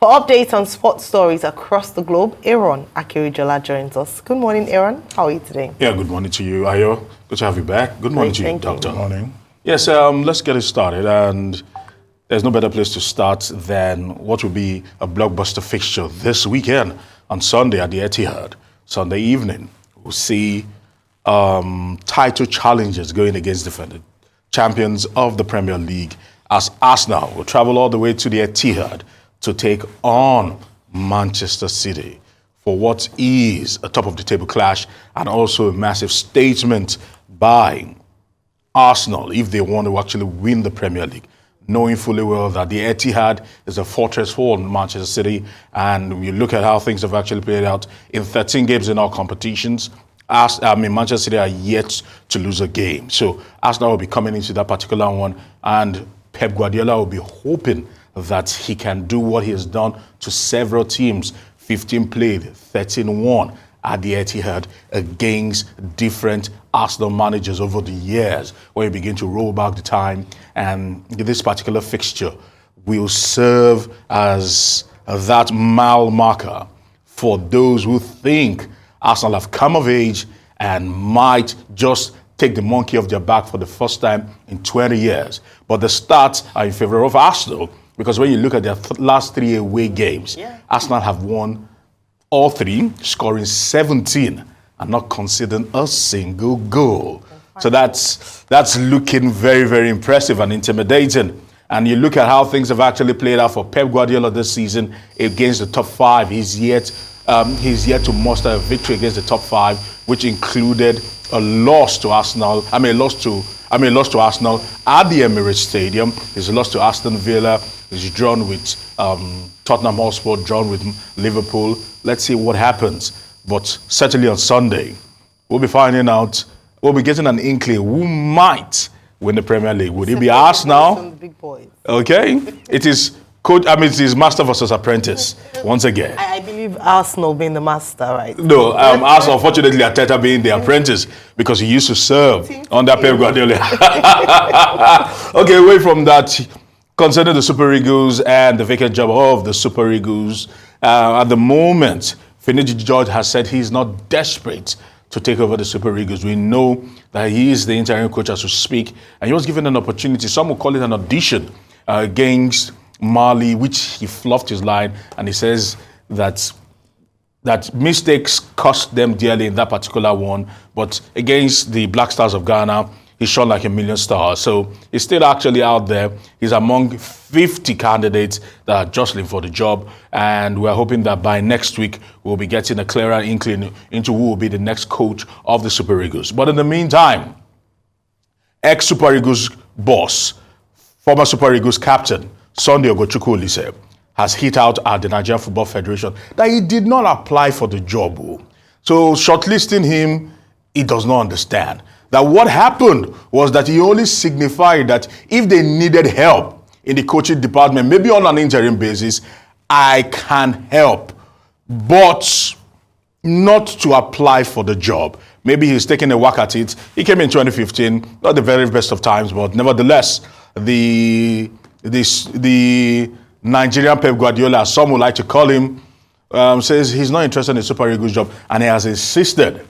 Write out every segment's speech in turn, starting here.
For updates on sports stories across the globe, Aaron Akirijola joins us. Good morning, Aaron. How are you today? Yeah, good morning to you, Ayo. Good to have you back. Good morning to you, Doctor. Good morning. Yes, let's get it started. And there's no better place to start than what will be a blockbuster fixture this weekend on Sunday at the Etihad. Sunday evening, we'll see title challenges going against defending champions of the Premier League as Arsenal will travel all the way to the Etihad to take on Manchester City for what is a top-of-the-table clash and also a massive statement by Arsenal if they want to actually win the Premier League, knowing fully well that the Etihad is a fortress for Manchester City. And you look at how things have actually played out in 13 games in all competitions. Manchester City are yet to lose a game. So Arsenal will be coming into that particular one, and Pep Guardiola will be hoping that he can do what he has done to several teams, 15 played, 13 won at the Etihad against different Arsenal managers over the years, when you begin to roll back the time. And this particular fixture will serve as that mile marker for those who think Arsenal have come of age and might just take the monkey off their back for the first time in 20 years. But the stats are in favor of Arsenal, because when you look at their last 3 away games, Arsenal have won all 3, scoring 17 and not conceding a single goal. So that's looking very, very impressive and intimidating. And you look at how things have actually played out for Pep Guardiola this season against the top 5. He's yet to muster a victory against the top 5, which included a loss to Arsenal. Loss to Arsenal at the Emirates Stadium. He's lost to Aston Villa. He's drawn with Tottenham Hotspur, drawn with Liverpool. Let's see what happens. But certainly on Sunday, we'll be finding out. We'll be getting an inkling who might win the Premier League. Would it be Arsenal? Big boys. Okay, it is. It is master versus apprentice once again. I believe Arsenal being the master, right? No, Arsenal, unfortunately, Arteta being the apprentice, because he used to serve under Pep Guardiola. Okay, away from that, concerning the Super Eagles and the vacant job of the Super Eagles, at the moment, Finidi George has said he's not desperate to take over the Super Eagles. We know that he is the interim coach as we speak, and he was given an opportunity. Some will call it an audition against Mali, which he fluffed his line, and he says that mistakes cost them dearly in that particular one. But against the Black Stars of Ghana, he shone like a million stars. So he's still actually out there. He's among 50 candidates that are jostling for the job, and we're hoping that by next week we'll be getting a clearer inkling into who will be the next coach of the Super Eagles. But in the meantime, ex-Super Eagles boss, former Super Eagles captain, Sunday Ogochukwu Olise, has hit out at the Nigerian Football Federation that he did not apply for the job. So shortlisting him, he does not understand. That what happened was that he only signified that if they needed help in the coaching department, maybe on an interim basis, I can help, but not to apply for the job. Maybe he's taking a whack at it. He came in 2015, not the very best of times, but nevertheless, the Nigerian Pep Guardiola, as some would like to call him, says he's not interested in the Super Eagles job, and he has insisted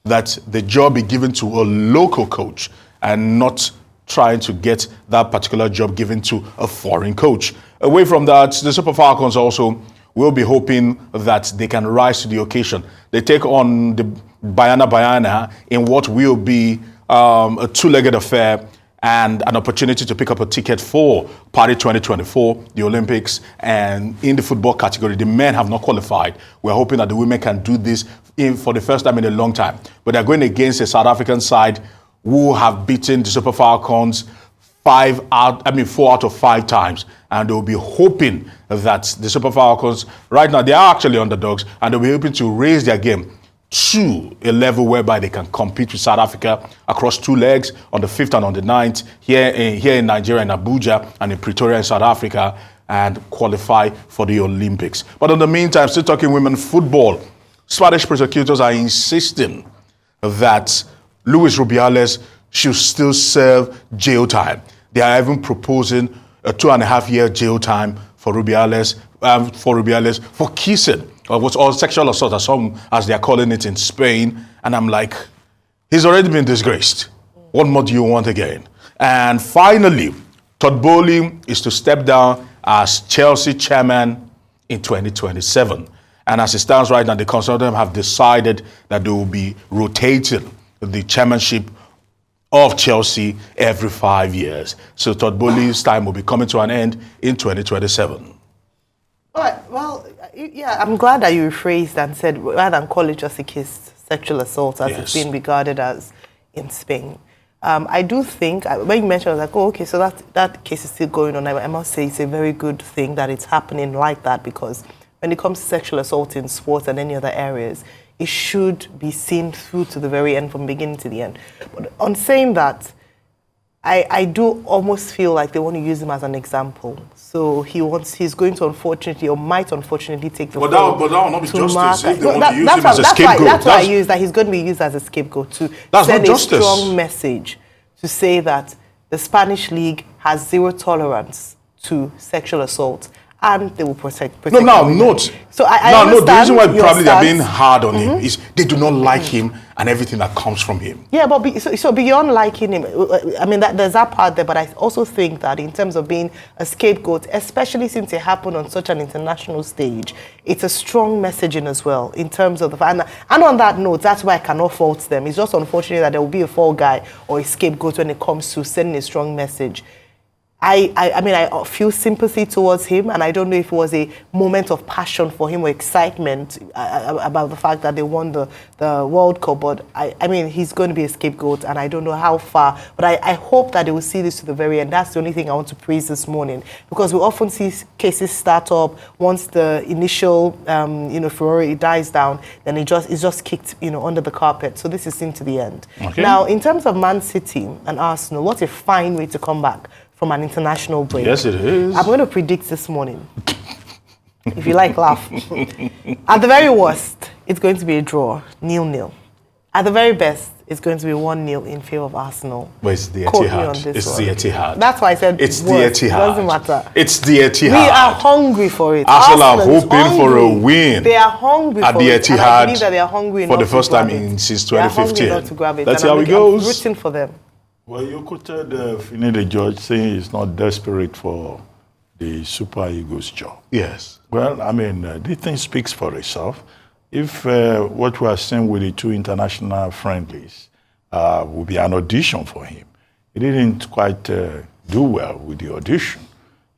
that the job be given to a local coach and not trying to get that particular job given to a foreign coach. Away from that, the Super Falcons also will be hoping that they can rise to the occasion. They take on the Bayana in what will be a two-legged affair and an opportunity to pick up a ticket for Paris 2024, the Olympics. And in the football category, the men have not qualified. We're hoping that the women can do this for the first time in a long time. But they're going against a South African side who have beaten the Super Falcons 4 out of 5 times. And they'll be hoping that the Super Falcons, right now, they are actually underdogs, and they'll be hoping to raise their game to a level whereby they can compete with South Africa across 2 legs on the 5th and on the 9th here in Nigeria, in Abuja, and in Pretoria in South Africa, and qualify for the Olympics. But in the meantime, still talking women football, Spanish prosecutors are insisting that Luis Rubiales should still serve jail time. They are even proposing a 2.5-year jail time for Rubiales, for kissing, or sexual assault, as they are calling it in Spain. And I'm like, he's already been disgraced. What more do you want again? And finally, Todd Boehly is to step down as Chelsea chairman in 2027. And as it stands right now, the consortium have decided that they will be rotating the chairmanship of Chelsea every 5 years. So Todd Boehly's time will be coming to an end in 2027. All right, well, yeah, I'm glad that you rephrased and said, rather than call it just a case, sexual assault, as it's been regarded as in Spain. I do think, when you mentioned, I was like, oh, okay, so that case is still going on. I must say it's a very good thing that it's happening like that, because when it comes to sexual assault in sports and any other areas, it should be seen through to the very end, from beginning to the end. But on saying that, I do almost feel like they want to use him as an example. So he's going to unfortunately, or might unfortunately, take the But that will not be justice if they want to use him as a scapegoat. That's why I use that he's going to be used as a scapegoat to send a strong message to say that the Spanish League has zero tolerance to sexual assault, and they will protect note. So I understand the reason why probably they're being hard on him is they do not like him and everything that comes from him. Yeah, but so beyond liking him, I mean, there's that part there, but I also think that in terms of being a scapegoat, especially since it happened on such an international stage, it's a strong messaging as well in terms of the fact. And on that note, that's why I cannot fault them. It's just unfortunate that there will be a fall guy or a scapegoat when it comes to sending a strong message. I mean, I feel sympathy towards him, and I don't know if it was a moment of passion for him or excitement about the fact that they won the World Cup, but I mean, he's going to be a scapegoat, and I don't know how far, but I hope that they will see this to the very end. That's the only thing I want to praise this morning, because we often see cases start up once the initial, furore dies down, then it's just kicked, under the carpet. So this is seen to the end. Okay. Now, in terms of Man City and Arsenal, what a fine way to come back from an international break. Yes, it is. I'm going to predict this morning. If you like, laugh. At the very worst, it's going to be a draw, 0-0. At the very best, it's going to be 1-0 in favor of Arsenal. But it's the Etihad. It's the Etihad. That's why I said it's the Etihad. It doesn't matter. It's the Etihad. We are hungry for it. Arsenal are hoping for a win. They are hungry at for the it. Etihad. And I believe that they are hungry for the first time since 2015. They are hungry not to grab it. Let's see how it goes. I'm rooting for them. Well, you quoted Finidi George saying he's not desperate for the Super Eagles job. Yes. Well, I mean, this thing speaks for itself. If what we are seeing with the two international friendlies will be an audition for him, he didn't quite do well with the audition.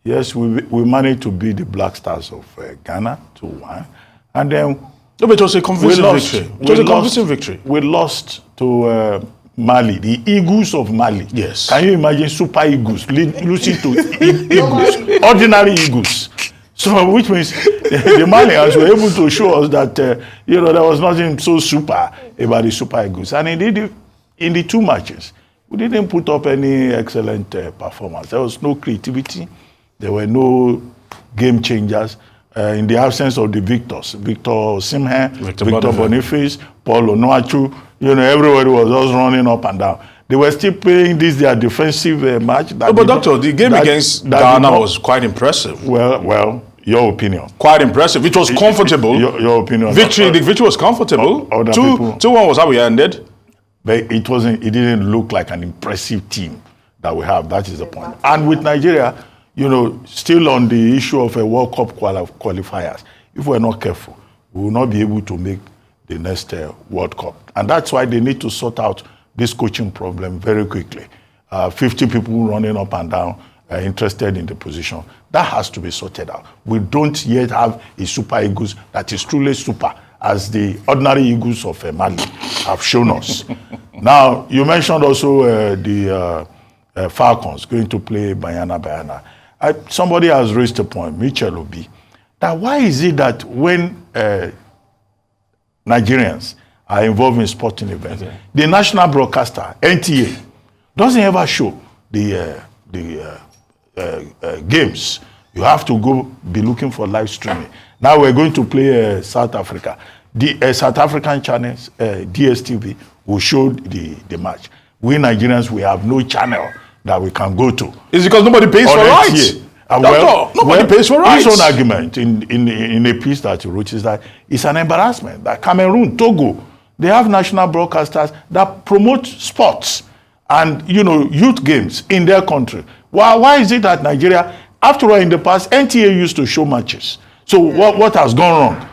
Yes, we managed to beat the Black Stars of Ghana 2-1. And then... No, but it was a convincing victory. It was a convincing victory. We lost to... Mali, the Eagles of Mali. Yes. Can you imagine Super Eagles losing to Eagles, ordinary Eagles? So, which means the Malians were able to show us that there was nothing so super about the Super Eagles. And indeed, in the two matches, we didn't put up any excellent performance. There was no creativity. There were no game changers. In the absence of the victors, Victor Osimhen, Victor Boniface, Paul Onuachu, everybody was just running up and down. They were still playing their defensive match. But Doctor, the game against Ghana was quite impressive. Well, your opinion. Quite impressive. It was comfortable. Your opinion. The victory was comfortable. 2-1 was how we ended. But it didn't look like an impressive team that we have. That is the point. And with Nigeria, still on the issue of a World Cup qualifiers, if we're not careful, we will not be able to make the next World Cup. And that's why they need to sort out this coaching problem very quickly. 50 people running up and down, interested in the position. That has to be sorted out. We don't yet have a Super Eagles that is truly super, as the ordinary Eagles of Mali have shown us. Now, you mentioned also the Falcons going to play Bayana. Somebody has raised a point, Michel Obi, that why is it that when Nigerians are involved in sporting events, the national broadcaster, NTA, doesn't ever show the games? You have to go be looking for live streaming. Now we're going to play South Africa. The South African channels, DSTV, will show the match. We Nigerians, we have no channel that we can go to. It's because nobody pays for rights. Nobody pays for rights. His own argument in a piece that he wrote is that it's an embarrassment that Cameroon, Togo, they have national broadcasters that promote sports and, youth games in their country. Why is it that Nigeria, after all, in the past, NTA used to show matches? So what has gone wrong?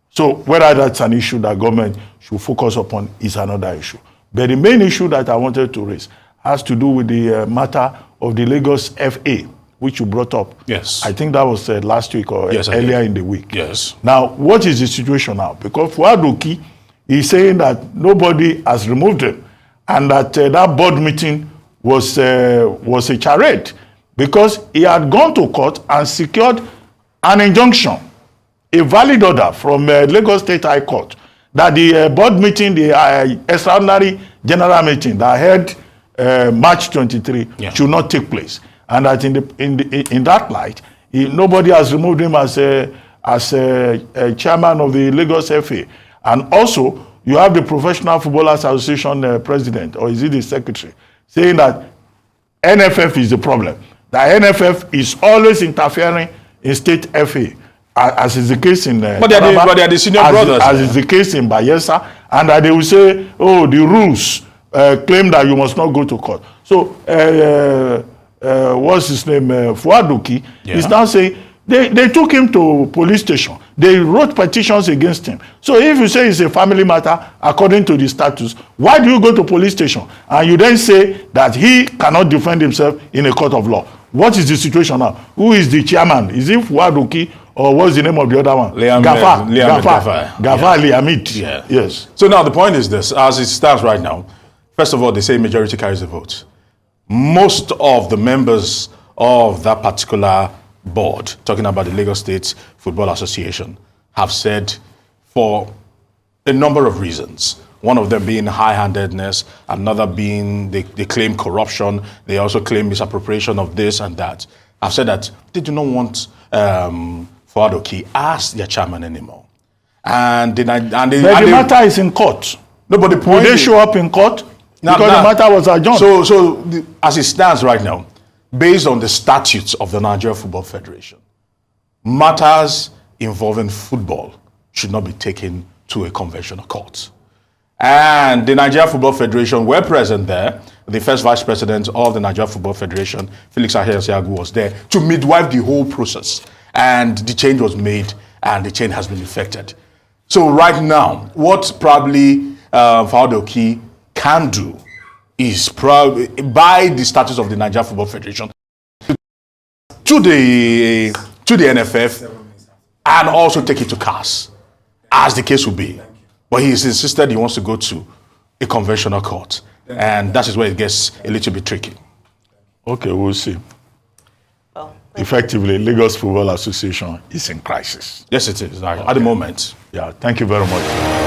So whether that's an issue that government should focus upon is another issue. But the main issue that I wanted to raise has to do with the matter of the Lagos FA, which you brought up. Yes. I think that was last week or earlier in the week. Yes. Now, what is the situation now? Because Fuadoki is saying that nobody has removed him and that that board meeting was a charade because he had gone to court and secured an injunction, a valid order from Lagos State High Court, that the board meeting, the extraordinary general meeting that held March 23 should not take place, and that in that light, nobody has removed him as a chairman of the Lagos FA, and also you have the Professional Football Association president, or is it the secretary, saying that NFF is the problem. That NFF is always interfering in state FA. As is the case in but they are the senior brothers. As is the case in Bayelsa, and that they will say, oh, the rules claim that you must not go to court. So, what's his name? Fuadoki is now saying they took him to police station. They wrote petitions against him. So if you say it's a family matter, according to the status, why do you go to police station? And you then say that he cannot defend himself in a court of law. What is the situation now? Who is the chairman? Is it Fuadoki? Or what's the name of the other one? Gafar Liamid. Yeah. Yes. So now the point is this, as it stands right now, first of all, they say majority carries the vote. Most of the members of that particular board, talking about the Lagos State Football Association, have said for a number of reasons. One of them being high-handedness, another being they claim corruption, they also claim misappropriation of this and that. I've said that they do not want Fuadoki as their chairman anymore. But the matter is in court. No, but the point will they show up in court? Because the matter was adjourned. So as it stands right now, based on the statutes of the Nigeria Football Federation, matters involving football should not be taken to a conventional court. And the Nigeria Football Federation were present there. The first vice president of the Nigeria Football Federation, Felix Ahaiasiagu, was there to midwife the whole process. And the change was made, and the change has been effected. So right now, what probably Fuadoki can do is probably, by the status of the Nigeria Football Federation, to the NFF, and also take it to CAS, as the case will be. But he has insisted he wants to go to a conventional court. And that is where it gets a little bit tricky. Okay, we'll see. Effectively, Lagos Football Association is in crisis. Yes, it is, at the moment. Yeah, thank you very much.